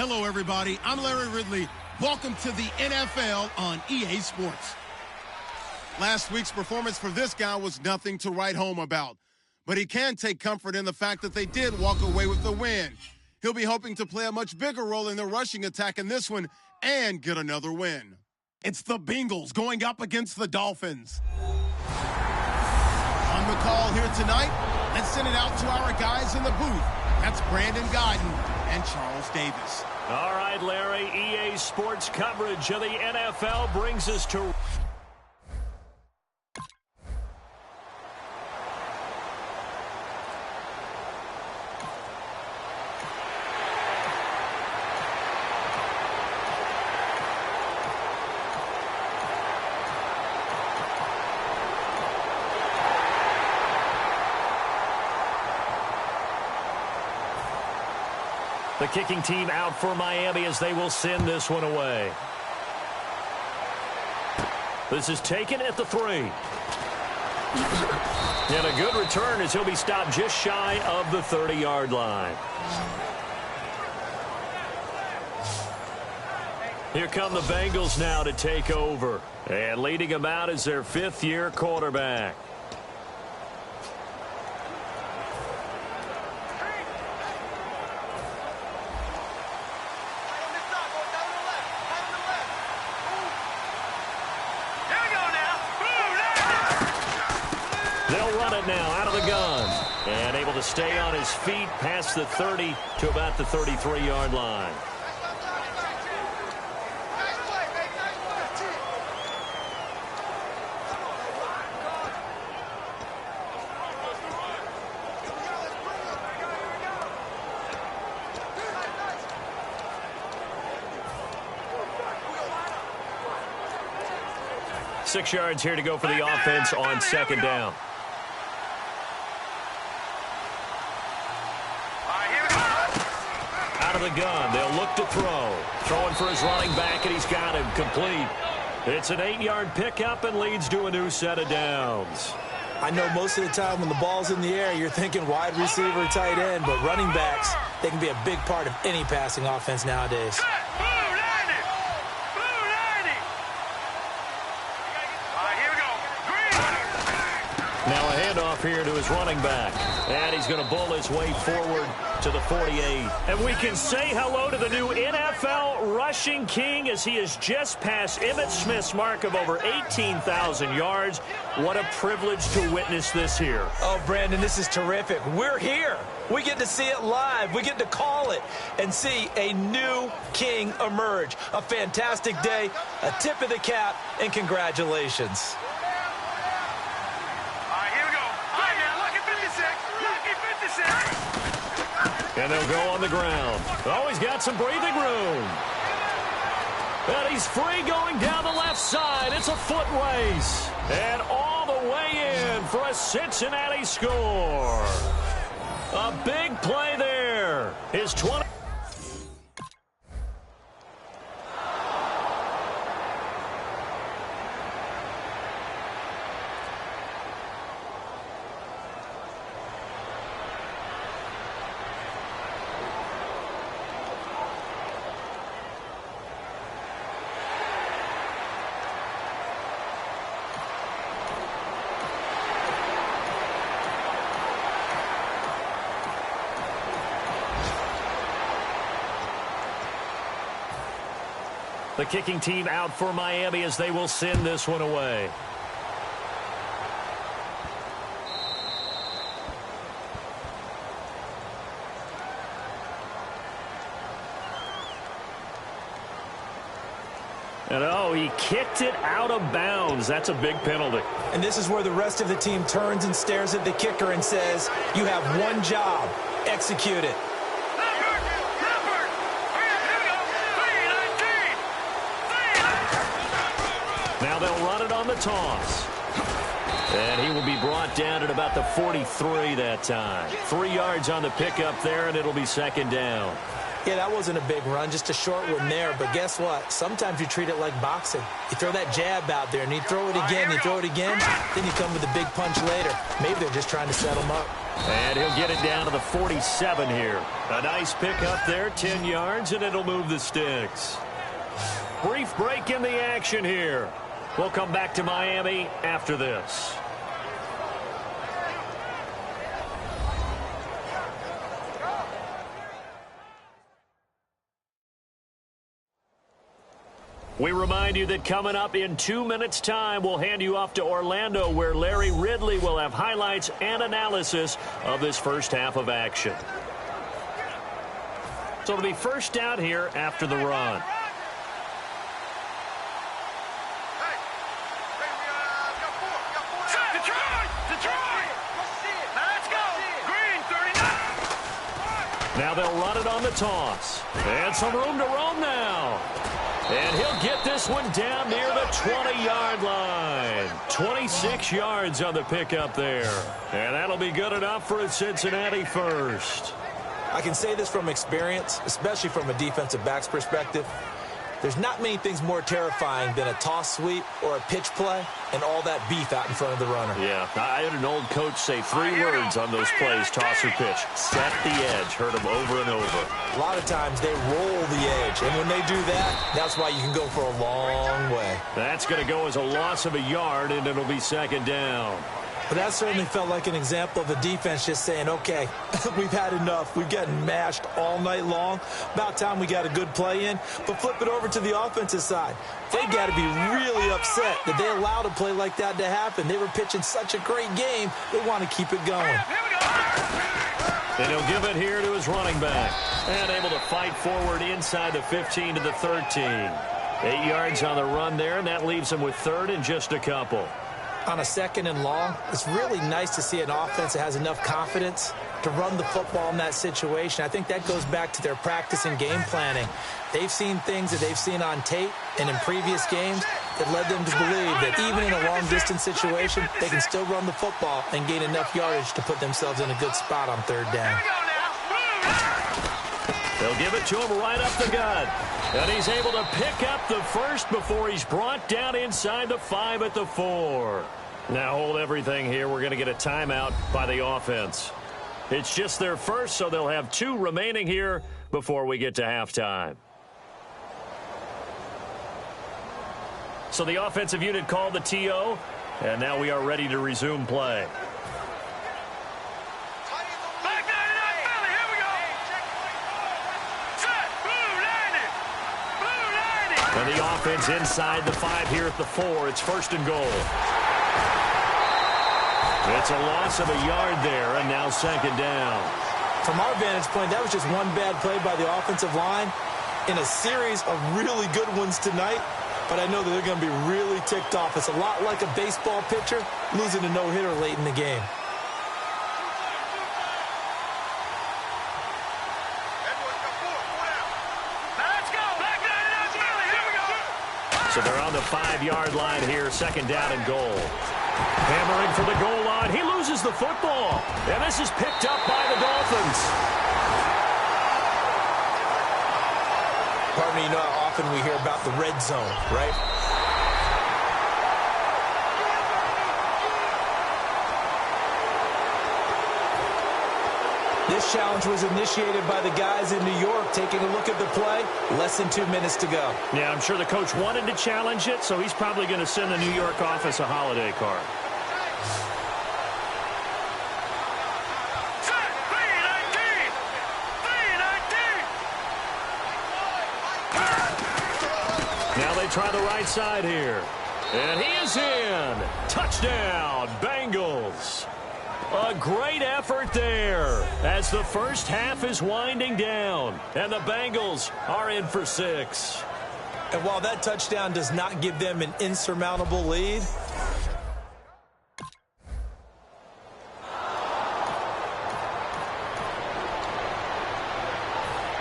Hello, everybody. I'm Larry Ridley. Welcome to the NFL on EA Sports. Last week's performance for this guy was nothing to write home about, but he can take comfort in the fact that they did walk away with the win. He'll be hoping to play a much bigger role in the rushing attack in this one and get another win. It's the Bengals going up against the Dolphins. On the call here tonight, let's send it out to our guys in the booth. That's Brandon Guyton and Charles Davis. All right, Larry, EA Sports coverage of the NFL brings us to... The kicking team out for Miami as they will send this one away. This is taken at the 3. And a good return as he'll be stopped just shy of the 30-yard line. Here come the Bengals now to take over. And leading them out is their 5th-year quarterback. Now out of the gun and able to stay on his feet past the 30 to about the 33-yard line. Six yards here to go for the offense on 2nd down. Out of the gun, they'll look to throw. Throwing for his running back, and he's got him complete. It's an 8-yard pickup and leads to a new set of downs. I know most of the time when the ball's in the air, you're thinking wide receiver, tight end, but running backs, they can be a big part of any passing offense nowadays. Now a handoff here to his running back. And he's going to bull his way forward to the 48. And we can say hello to the new NFL rushing king as he has just passed Emmitt Smith's mark of over 18,000 yards. What a privilege to witness this here. Oh, Brandon, this is terrific. We're here. We get to see it live. We get to call it and see a new king emerge. A fantastic day, a tip of the cap, and congratulations. And they'll go on the ground. Oh, he's got some breathing room. And he's free going down the left side. It's a foot race. And all the way in for a Cincinnati score. A big play there. His 20. The kicking team out for Miami as they will send this one away. And oh, he kicked it out of bounds. That's a big penalty. And this is where the rest of the team turns and stares at the kicker and says, you have one job, execute it. Now they'll run it on the toss. And he will be brought down at about the 43 that time. 3 yards on the pickup there, and it'll be 2nd down. Yeah, that wasn't a big run, just a short one there. But guess what? Sometimes you treat it like boxing. You throw that jab out there, and you throw it again, you throw it again, then you come with a big punch later. Maybe they're just trying to set him up. And he'll get it down to the 47 here. A nice pickup there, 10 yards, and it'll move the sticks. Brief break in the action here. We'll come back to Miami after this. We remind you that coming up in 2 minutes' time, we'll hand you off to Orlando, where Larry Ridley will have highlights and analysis of this first half of action. So it'll be first down here after the run. Now they'll run it on the toss. And some room to roam now. And he'll get this one down near the 20-yard line. 26 yards on the pickup there. And that'll be good enough for a Cincinnati first. I can say this from experience, especially from a defensive back's perspective. There's not many things more terrifying than a toss sweep or a pitch play and all that beef out in front of the runner. Yeah, I had an old coach say 3 words on those plays, toss or pitch. Set the edge. Heard them over and over. A lot of times they roll the edge, and when they do that, that's why you can go for a long way. That's going to go as a loss of a yard, and it'll be second down. But that certainly felt like an example of a defense just saying, okay, we've had enough. We've gotten mashed all night long. About time we got a good play in. But flip it over to the offensive side. They got to be really upset that they allowed a play like that to happen. They were pitching such a great game, they want to keep it going. And he'll give it here to his running back. And able to fight forward inside the 15 to the 13. 8 yards on the run there, and that leaves him with third and just a couple. On a second and long, it's really nice to see an offense that has enough confidence to run the football in that situation. I think that goes back to their practice and game planning. They've seen things that they've seen on tape and in previous games that led them to believe that even in a long-distance situation, they can still run the football and gain enough yardage to put themselves in a good spot on third down. They'll give it to him right up the gut. And he's able to pick up the first before he's brought down inside the 5 at the 4. Now hold everything here. We're going to get a timeout by the offense. It's just their first, so they'll have 2 remaining here before we get to halftime. So the offensive unit called the TO, and now we are ready to resume play. And the offense inside the 5 here at the 4. It's first and goal. It's a loss of a yard there, and now second down. From our vantage point, that was just one bad play by the offensive line in a series of really good ones tonight. But I know that they're going to be really ticked off. It's a lot like a baseball pitcher losing a no-hitter late in the game. So they're on the 5-yard line here, second down and goal. Hammering for the goal line. He loses the football. And this is picked up by the Dolphins. Pardon me, you know how often we hear about the red zone, right? This challenge was initiated by the guys in New York. Taking a look at the play, less than 2 minutes to go. Yeah, I'm sure the coach wanted to challenge it, so he's probably going to send the New York office a holiday card. Now they try the right side here. And he is in. Touchdown, Bengals. A great effort there as the first half is winding down. And the Bengals are in for 6. And while that touchdown does not give them an insurmountable lead,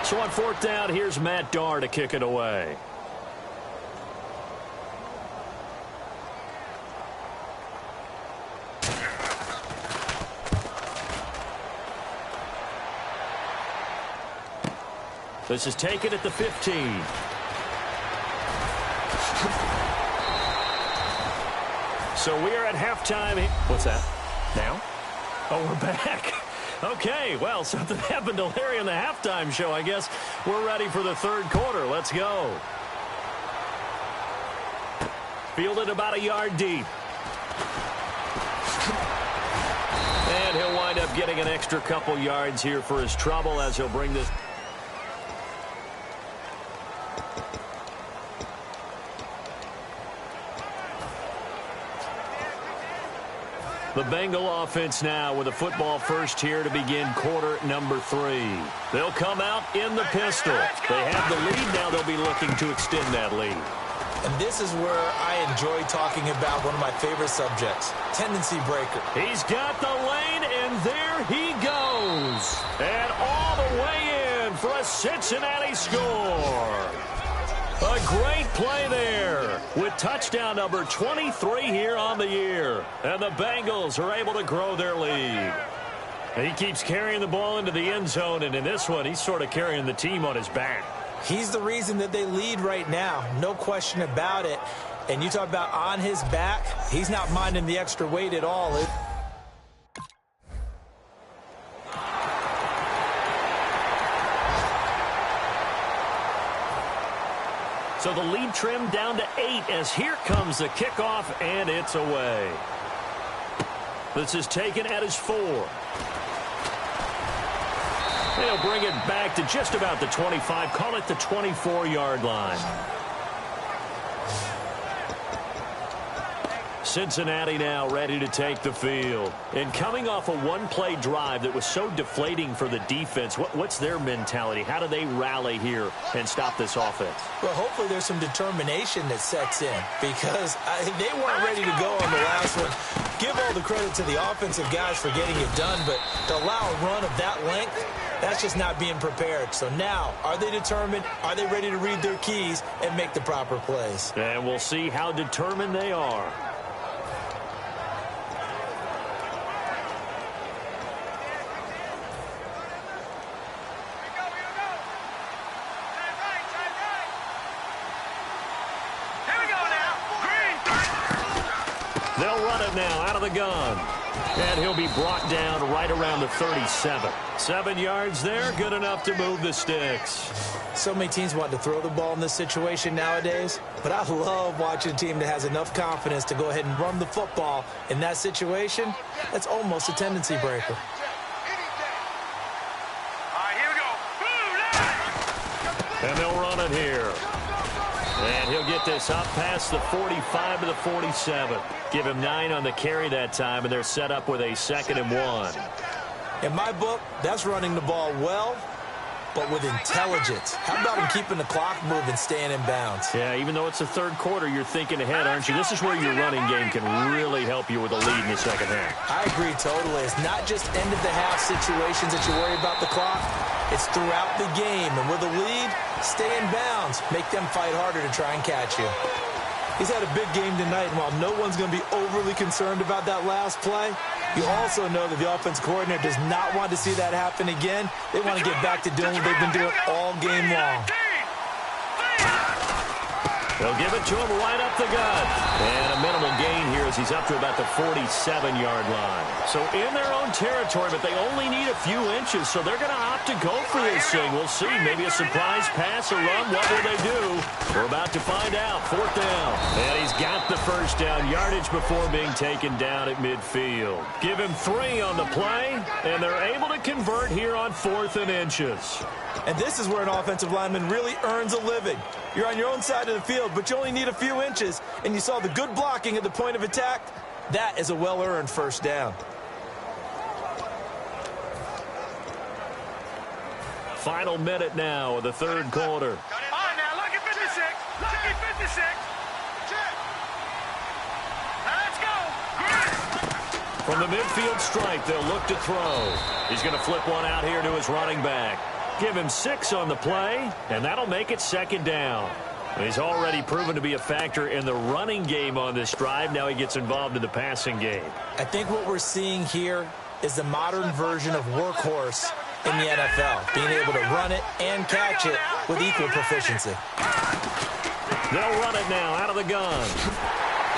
so on fourth down, here's Matt Darr to kick it away. This is taken at the 15. So we are at halftime. What's that? Now? Oh, we're back. Okay, well, something happened to Larry in the halftime show, I guess. We're ready for the third quarter. Let's go. Fielded about a yard deep. And he'll wind up getting an extra couple yards here for his trouble as he'll bring this. The Bengal offense now with a football first here to begin quarter number 3. They'll come out in the pistol. They have the lead. Now they'll be looking to extend that lead. And this is where I enjoy talking about one of my favorite subjects, tendency breaker. He's got the lane, and there he goes. And all the way in for a Cincinnati score. A great play there with touchdown number 23 here on the year. And the Bengals are able to grow their lead. He keeps carrying the ball into the end zone, and in this one, he's sort of carrying the team on his back. He's the reason that they lead right now, no question about it. And you talk about on his back, he's not minding the extra weight at all. So the lead trimmed down to 8 as here comes the kickoff, and it's away. This is taken at his 4. They'll bring it back to just about the 25, call it the 24-yard line. Cincinnati now ready to take the field. And coming off a one-play drive that was so deflating for the defense, what's their mentality? How do they rally here and stop this offense? Well, hopefully there's some determination that sets in because they weren't ready to go on the last one. Give all the credit to the offensive guys for getting it done, but to allow a run of that length, that's just not being prepared. So now, are they determined? Are they ready to read their keys and make the proper plays? And we'll see how determined they are. They'll run it now out of the gun. And he'll be brought down right around the 37. 7 yards there, good enough to move the sticks. So many teams want to throw the ball in this situation nowadays, but I love watching a team that has enough confidence to go ahead and run the football in that situation. That's almost a tendency breaker. And they'll run it here. And he'll get this up past the 45 to the 47. Give him 9 on the carry that time, and they're set up with a 2nd and 1. In my book, that's running the ball well, but with intelligence. How about him keeping the clock moving, staying in bounds? Yeah, even though it's the third quarter, you're thinking ahead, aren't you? This is where your running game can really help you with a lead in the second half. I agree totally. It's not just end-of-the-half situations that you worry about the clock. It's throughout the game. And with a lead, stay in bounds. Make them fight harder to try and catch you. He's had a big game tonight, and while no one's going to be overly concerned about that last play, you also know that the offense coordinator does not want to see that happen again. They want to get back to doing what they've been doing all game long. They'll give it to him right up the gut. And a minimal gain here as he's up to about the 47-yard line. So in their own territory, but they only need a few inches, so they're going to opt to go for this thing. We'll see. Maybe a surprise pass, a run. What will they do? We're about to find out. 4th down. And he's got the first down. Yardage before being taken down at midfield. Give him 3 on the play, and they're able to convert here on 4th and inches. And this is where an offensive lineman really earns a living. You're on your own side of the field, but you only need a few inches, and you saw the good blocking at the point of attack. That is a well-earned first down. Final minute now of the third quarter. All right, now look at 56. Look at 56. Now let's go. From the midfield stripe, they'll look to throw. He's going to flip one out here to his running back. Give him 6 on the play, and that'll make it 2nd down. He's already proven to be a factor in the running game on this drive. Now he gets involved in the passing game. I think what we're seeing here is the modern version of workhorse in the NFL, being able to run it and catch it with equal proficiency. They'll run it now out of the gun.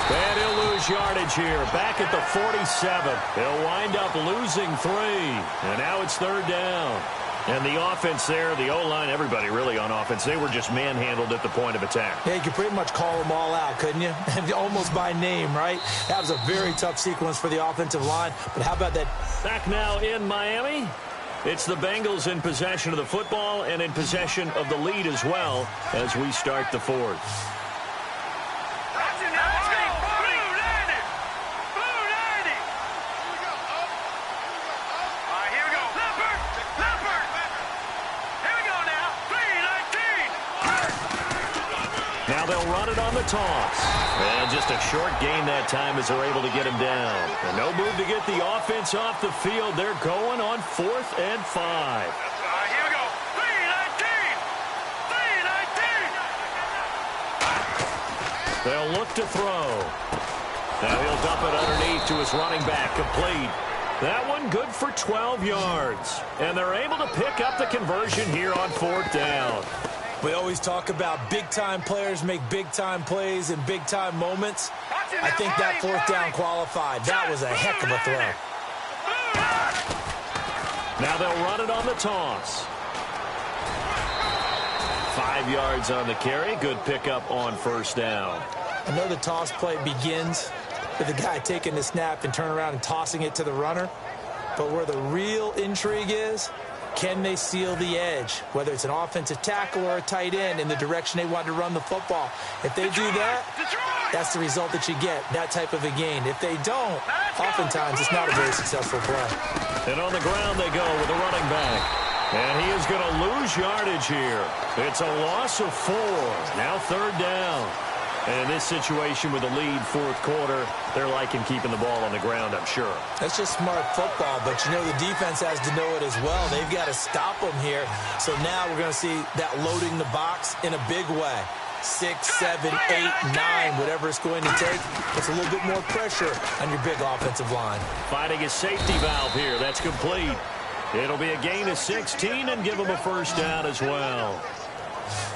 And he'll lose yardage here. Back at the 47. He'll wind up losing 3. And now it's 3rd down. And the offense there, the O-line, everybody really on offense, they were just manhandled at the point of attack. Yeah, you could pretty much call them all out, couldn't you? Almost by name, right? That was a very tough sequence for the offensive line. But how about that? Back now in Miami. It's the Bengals in possession of the football and in possession of the lead as well as we start the 4th. Now they'll run it on the toss. And just a short gain that time as they're able to get him down. And no move to get the offense off the field. They're going on 4th and 5. Here we go. 3-19. They'll look to throw. Now he'll dump it underneath to his running back. Complete. That one good for 12 yards. And they're able to pick up the conversion here on 4th down. We always talk about big-time players make big-time plays in big-time moments. I think that 4th down qualified. That was a heck of a throw. Now they'll run it on the toss. 5 yards on the carry. Good pickup on 1st down. I know the toss play begins with the guy taking the snap and turning around and tossing it to the runner. But where the real intrigue is, can they seal the edge, whether it's an offensive tackle or a tight end, in the direction they want to run the football? If they do that, that's the result that you get, that type of a gain. If they don't, oftentimes it's not a very successful play. And on the ground they go with the running back. And he is going to lose yardage here. It's a loss of 4. Now 3rd down. And in this situation with the lead 4th quarter, they're liking keeping the ball on the ground, I'm sure. That's just smart football, but you know the defense has to know it as well. They've got to stop them here. So now we're going to see that loading the box in a big way. 6, 7, 8, 9, whatever it's going to take. Puts a little bit more pressure on your big offensive line. Finding a safety valve here. That's complete. It'll be a gain of 16 and give them a 1st down as well.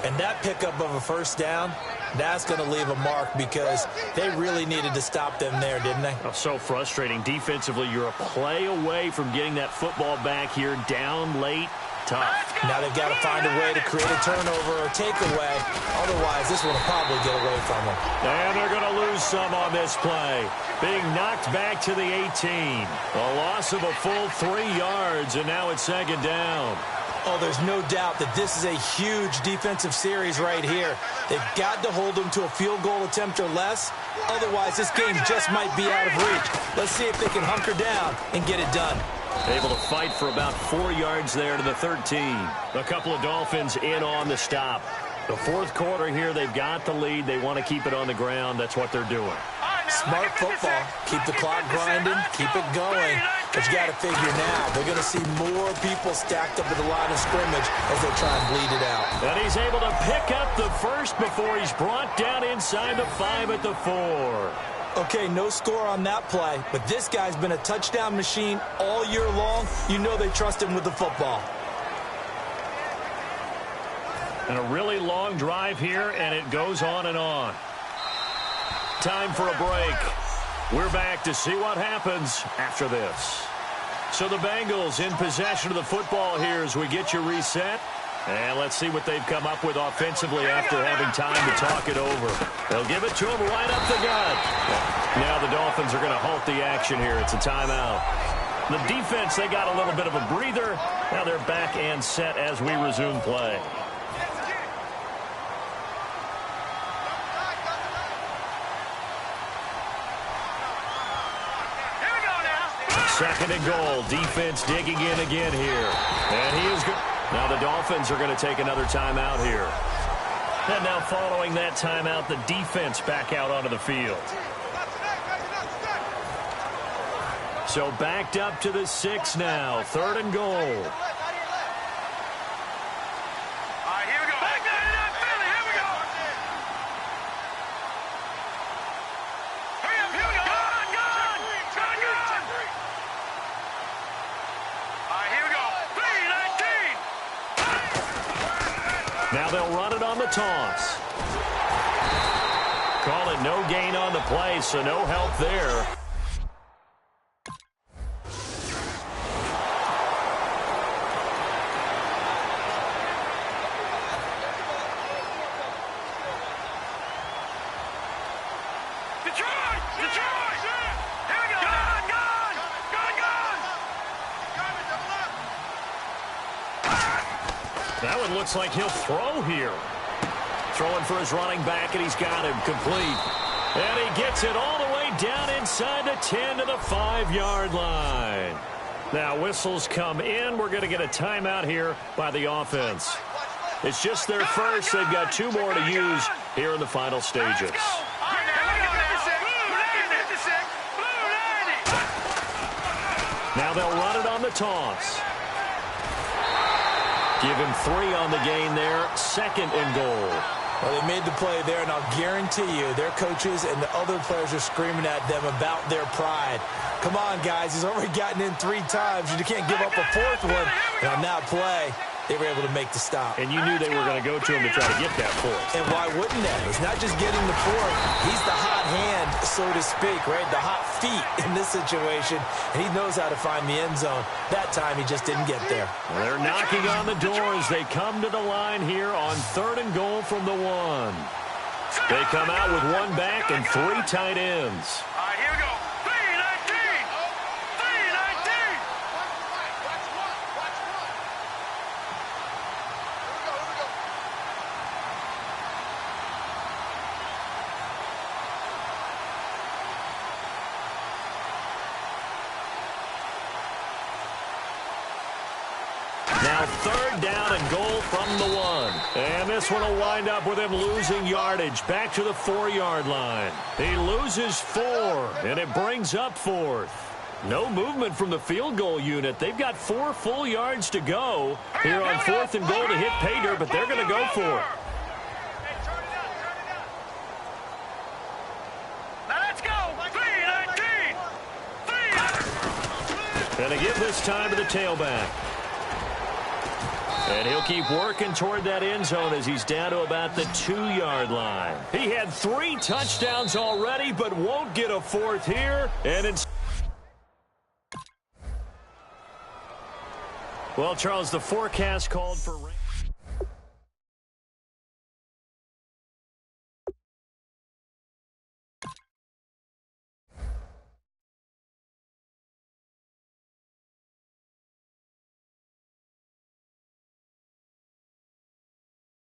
And that pickup of a 1st down, that's going to leave a mark because they really needed to stop them there, didn't they? Oh, so frustrating. Defensively, you're a play away from getting that football back here down late. Tough. Now they've got to find a way to create a turnover or takeaway. Otherwise, this one will probably get away from them. And they're going to lose some on this play. Being knocked back to the 18. A loss of a full 3 yards, and now it's 2nd down. Oh, there's no doubt that this is a huge defensive series right here. They've got to hold them to a field goal attempt or less. Otherwise, this game just might be out of reach. Let's see if they can hunker down and get it done. Able to fight for about 4 yards there to the 13. A couple of Dolphins in on the stop. The 4th quarter here, they've got the lead. They want to keep it on the ground. That's what they're doing. Smart football. Keep the clock grinding. Keep it going. But you got to figure now, they're going to see more people stacked up at the line of scrimmage as they try and bleed it out. And he's able to pick up the first before he's brought down inside the 5 at the 4. Okay, no score on that play, but this guy's been a touchdown machine all year long. You know they trust him with the football. And a really long drive here, and it goes on and on. Time for a break. We're back to see what happens after this. So the Bengals in possession of the football here as we get you reset. And let's see what they've come up with offensively after having time to talk it over. They'll give it to him right up the gut. Now the Dolphins are going to halt the action here. It's a timeout. The defense, they got a little bit of a breather. Now they're back and set as we resume play. Second and goal. Defense digging in again here. And he is good. Now the Dolphins are going to take another timeout here. And now following that timeout, the defense back out onto the field. So backed up to the 6 now. 3rd and goal. Now they'll run it on the toss. Call it no gain on the play, so no help there. That one looks like he'll throw here. Throwing for his running back, and he's got him complete. And he gets it all the way down inside the 10 to the 5-yard line. Now whistles come in. We're going to get a timeout here by the offense. It's just their first. They've got 2 more to use here in the final stages. Now they'll run it on the toss. Give him 3 on the gain there. 2nd and goal. Well, they made the play there, and I'll guarantee you their coaches and the other players are screaming at them about their pride. Come on, guys. He's already gotten in 3 times. You can't give up a 4th one. And on that play, they were able to make the stop. And you knew they were going to go to him to try to get that 4th. And why wouldn't they? It's not just getting the 4th. He's the hot hand, so to speak, right? The hot feet in this situation. And he knows how to find the end zone. That time, he just didn't get there. Well, they're knocking on the door as they come to the line here on 3rd and goal from the 1. They come out with 1 back and 3 tight ends. All right, here we go. 3-19. 3-19. Now 3rd down and goal from the 1. And this one will wind up with him losing yardage back to the 4-yard line. He loses 4, and it brings up 4th. No movement from the field goal unit. They've got 4 full yards to go here on 4th and goal to hit pay dirt, but they're going to go for it. Now let's go. 3-19. 3. And they give this time to the tailback. And he'll keep working toward that end zone as he's down to about the 2-yard line. He had 3 touchdowns already, but won't get a 4th here. And it's... Well, Charles, the forecast called for rain.